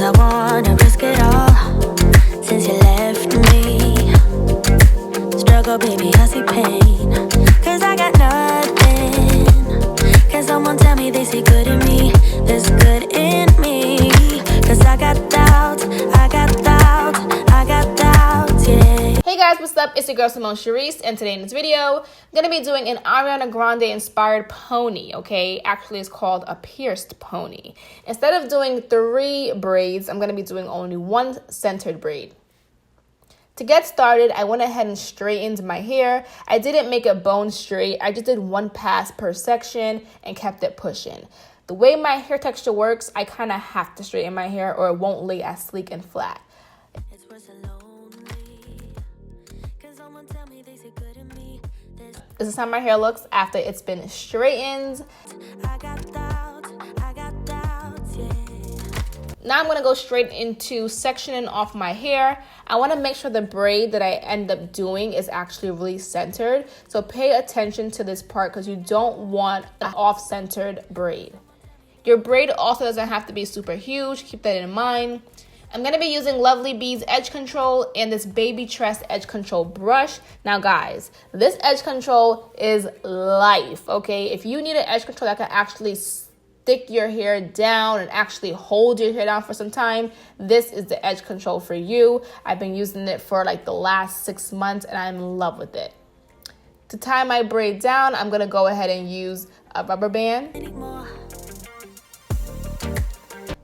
Sometimes I wanna risk it all. Since you left me, struggle, baby, I see pain. Cause I got nothing. Can someone tell me they see good in me? There's good in me. Cause I got doubts, I got doubts, I got doubts, yeah. Hey guys, what's up? It's your girl SIMONE SHARICE, and today in this video, I'm gonna be doing an Ariana Grande inspired pony, okay? Actually, it's called a pierced pony. Instead of doing 3 braids, I'm gonna be doing only 1 centered braid. To get started, I went ahead and straightened my hair. I didn't make it bone straight. I just did 1 pass per section and kept it pushing. The way my hair texture works, I kind of have to straighten my hair or it won't lay as sleek and flat. This is how my hair looks after it's been straightened. Now I'm gonna go straight into sectioning off my hair. I wanna make sure the braid that I end up doing is actually really centered. So pay attention to this part because you don't want an off-centered braid. Your braid also doesn't have to be super huge, keep that in mind. I'm gonna be using Lovely Bee's Edge Control and this Baby Tress Edge Control brush. Now guys, this edge control is life, okay? If you need an edge control that can actually stick your hair down and actually hold your hair down for some time, this is the edge control for you. I've been using it for like the last 6 months and I'm in love with it. To tie my braid down, I'm gonna go ahead and use a rubber band.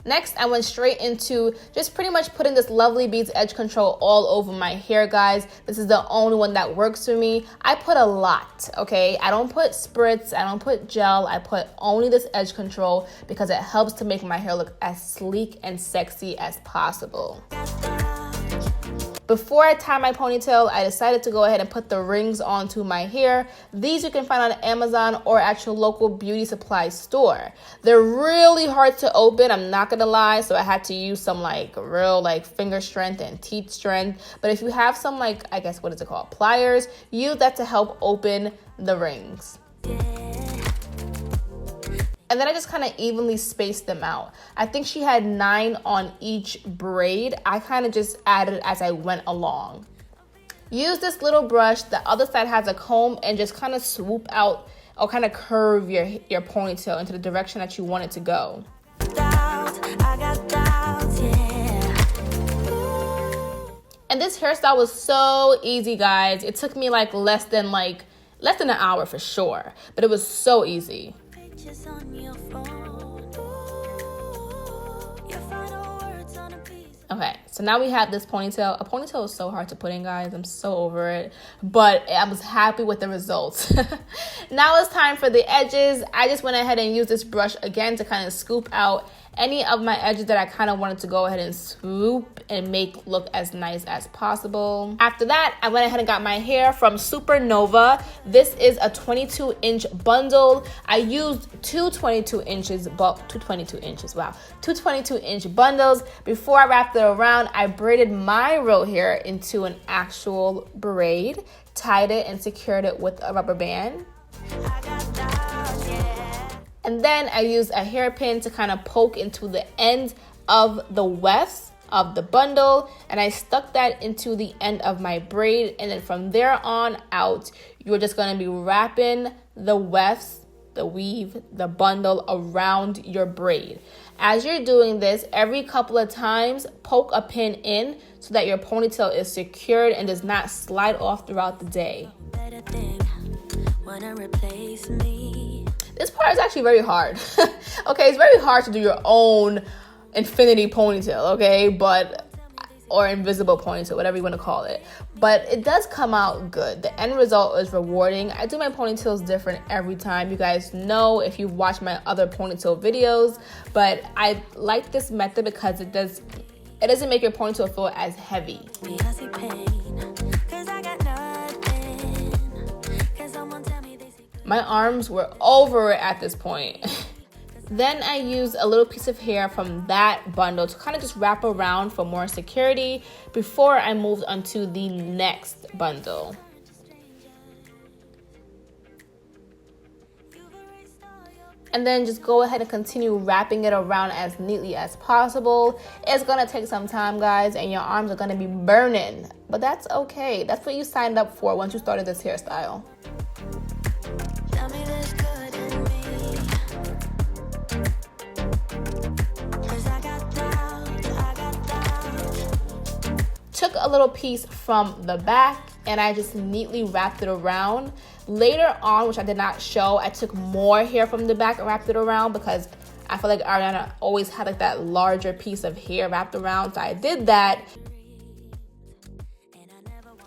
Next, I went straight into just pretty much putting this Lovely Beads Edge Control all over my hair, guys. This is the only one that works for me. I put a lot, okay? I don't put spritz, I don't put gel. I put only this edge control because it helps to make my hair look as sleek and sexy as possible. Before I tie my ponytail, I decided to go ahead and put the rings onto my hair. These you can find on Amazon or at your local beauty supply store. They're really hard to open, I'm not gonna lie, so I had to use some real finger strength and teeth strength. But if you have some I guess, what is it called? Pliers, use that to help open the rings. And then I just kind of evenly spaced them out. I think she had 9 on each braid. I kind of just added as I went along. Use this little brush. The other side has a comb and just kind of swoop out or kind of curve your ponytail into the direction that you want it to go. And this hairstyle was so easy, guys. It took me less than an hour for sure, but it was so easy. Okay, so now we have this ponytail. A ponytail is so hard to put in, guys. I'm so over it, but I was happy with the results. Now it's time for the edges. I just went ahead and used this brush again to kind of scoop out any of my edges that I kind of wanted to go ahead and swoop and make look as nice as possible. After that, I went ahead and got my hair from SuperNova. This is a 22-inch bundle. I used two 22-inch bundles. Before I wrapped it around, I braided my row hair into an actual braid, tied it and secured it with a rubber band. And then I used a hairpin to kind of poke into the end of the wefts of the bundle, and I stuck that into the end of my braid. And then from there on out, you're just going to be wrapping the wefts, the weave, the bundle around your braid. As you're doing this, every couple of times, poke a pin in so that your ponytail is secured and does not slide off throughout the day. This part is actually very hard. Okay, it's very hard to do your own infinity ponytail, okay? Or invisible ponytail, whatever you want to call it. But it does come out good. The end result is rewarding. I do my ponytails different every time. You guys know if you've watched my other ponytail videos. But I like this method because it doesn't make your ponytail feel as heavy. My arms were over it at this point. Then I used a little piece of hair from that bundle to kind of just wrap around for more security before I moved onto the next bundle. and then just go ahead and continue wrapping it around as neatly as possible. It's gonna take some time, guys, and your arms are gonna be burning, but that's okay. That's what you signed up for once you started this hairstyle. Tell me there's good in me. 'Cause I got doubts. Took a little piece from the back and I just neatly wrapped it around. Later on, which I did not show, I took more hair from the back and wrapped it around because I feel like Ariana always had like that larger piece of hair wrapped around, so I did that.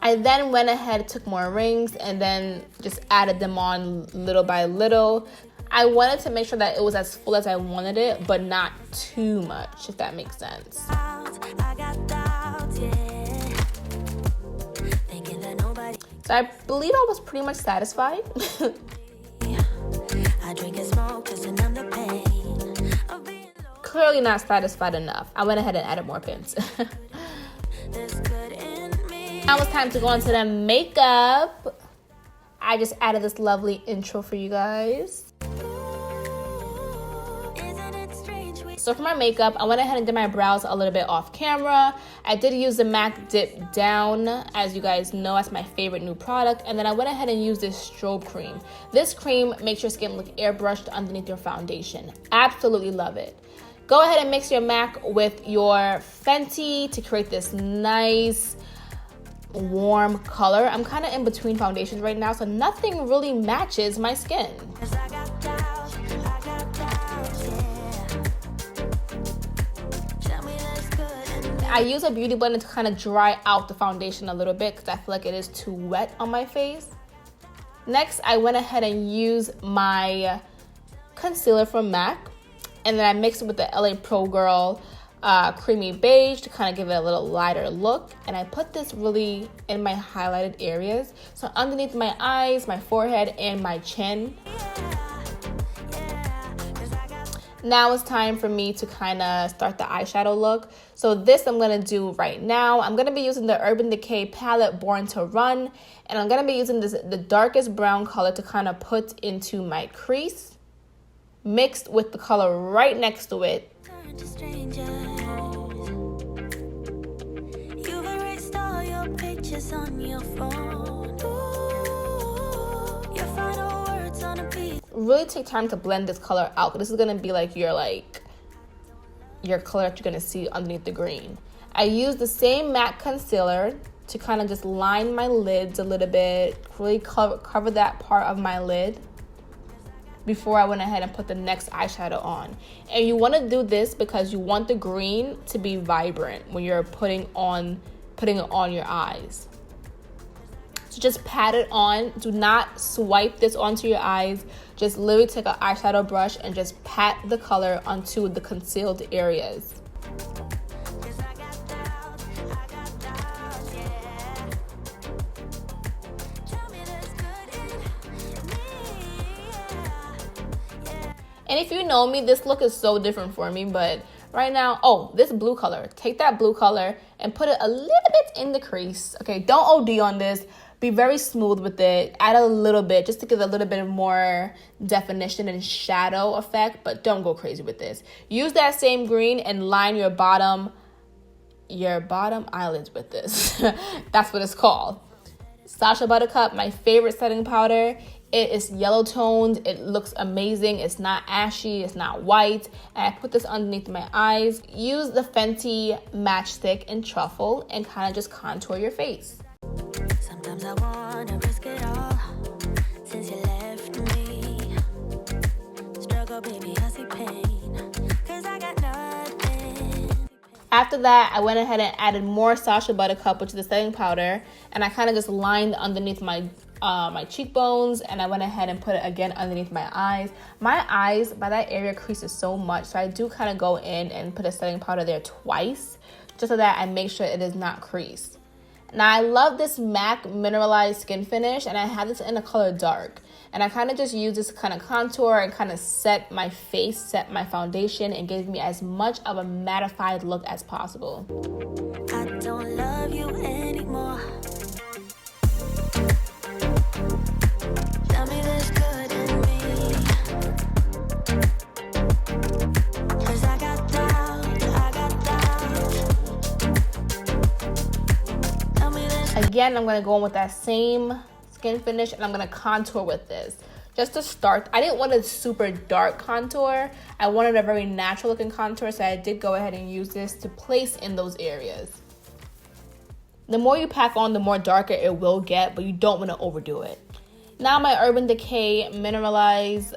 I then went ahead, took more rings, and then just added them on little by little. I wanted to make sure that it was as full as I wanted it, but not too much, if that makes sense. I got doubts, yeah. Thinking that nobody. So I believe I was pretty much satisfied. I drink and smoke 'cause I numb the pain of being low. Clearly not satisfied enough. I went ahead and added more pins. There's good in me. Now it's time to go into the makeup. I just added this lovely intro for you guys. Isn't it strange we So for my makeup, I went ahead and did my brows a little bit off camera. I did use the MAC Dip Down. As you guys know, that's my favorite new product. And then I went ahead and used this strobe cream. This cream makes your skin look airbrushed underneath your foundation. Absolutely love it. Go ahead and mix your MAC with your Fenty to create this nice warm color. I'm kind of in between foundations right now, so nothing really matches my skin. 'Cause I got doubts, yeah. Tell me there's good in me. I use a beauty blender to kind of dry out the foundation a little bit because I feel like it is too wet on my face. Next, I went ahead and used my concealer from MAC, and then I mixed it with the LA Pro Girl creamy beige to kind of give it a little lighter look. And I put this really in my highlighted areas, so underneath my eyes, my forehead, and my chin. Now it's time for me to kind of start the eyeshadow look. So this I'm going to do right now. I'm going to be using the Urban Decay palette Born to Run, and I'm going to be using the darkest brown color to kind of put into my crease, mixed with the color right next to it. Turn to strangers. You've erased all your pictures on your phone. Ooh, your final words on a piece. Really take time to blend this color out. This is going to be like your color that you're going to see underneath the green. I used the same MAC concealer to kind of just line my lids a little bit, really cover that part of my lid before I went ahead and put the next eyeshadow on. And you want to do this because you want the green to be vibrant when you're putting it on your eyes. So just pat it on. Do not swipe this onto your eyes. Just literally take an eyeshadow brush and just pat the color onto the concealed areas. 'Cause I got doubts, yeah. Tell me there's good in me, yeah. And if you know me, this look is so different for me, but right now, oh, this blue color. Take that blue color and put it a little bit in the crease. Okay, don't OD on this. Be very smooth with it. Add a little bit just to give a little bit more definition and shadow effect, but don't go crazy with this. Use that same green and line your bottom eyelids with this. That's what it's called. Sacha Buttercup, my favorite setting powder. It is yellow toned. It looks amazing. It's not ashy. It's not white. And I put this underneath my eyes. Use the Fenty Matchstick in Truffle and kind of just contour your face. Sometimes I wanna risk it all since you left me. Struggle, baby, I see pain. 'Cause I got nothing. After that, I went ahead and added more Sacha Buttercup, which is the setting powder, and I kind of just lined underneath my cheekbones, and I went ahead and put it again underneath my eyes. My eyes, by that area, creases so much, so I do kind of go in and put a setting powder there twice, just so that I make sure it is not creased. Now, I love this MAC mineralized skin finish, and I have this in the color dark. And I kind of just use this to kind of contour and kind of set my face, set my foundation, and give me as much of a mattified look as possible. I don't love you anymore. Tell me there's good in me. Again, I'm gonna go in with that same skin finish and I'm gonna contour with this. Just to start, I didn't want a super dark contour. I wanted a very natural looking contour, so I did go ahead and use this to place in those areas. The more you pack on, the more darker it will get, but you don't want to overdo it. Now my Urban Decay Mineralize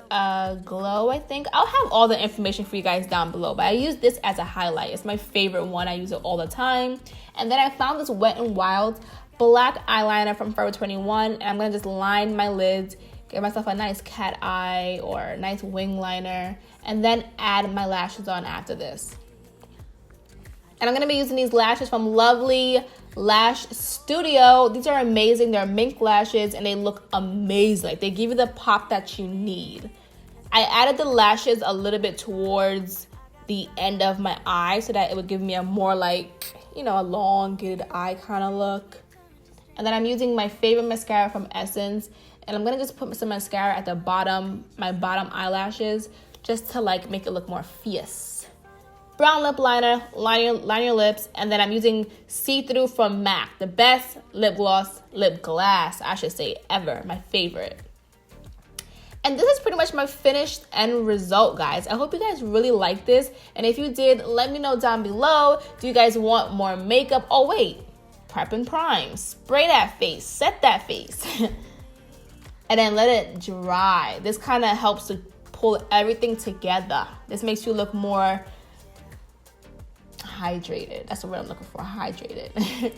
Glow, I think. I'll have all the information for you guys down below, but I use this as a highlight. It's my favorite one. I use it all the time. And then I found this Wet n Wild black eyeliner from Forever 21, and I'm going to just line my lids, give myself a nice cat eye or a nice wing liner, and then add my lashes on after this. And I'm going to be using these lashes from Lovely Lash Studio. These are amazing. They're mink lashes and they look amazing. Like, they give you the pop that you need. I added the lashes a little bit towards the end of my eye so that it would give me a more like, you know, elongated eye kind of look. And then I'm using my favorite mascara from Essence, and I'm gonna just put some mascara at the bottom, my bottom eyelashes, just to like make it look more fierce. Brown lip liner, line your lips, and then I'm using See-Through from MAC, the best lip gloss, lip glass, I should say, ever, my favorite. And this is pretty much my finished end result, guys. I hope you guys really like this, and if you did, let me know down below. Do you guys want more makeup? Oh wait, prep and prime, spray that face, set that face, and then let it dry. This kind of helps to pull everything together. This makes you look more hydrated. That's the word I'm looking for, hydrated.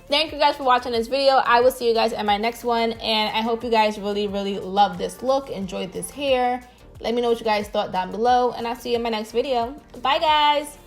Thank you guys for watching this video. I will see you guys in my next one, and I hope you guys really love this look, enjoyed this hair. Let me know what you guys thought down below, and I'll see you in my next video. Bye guys.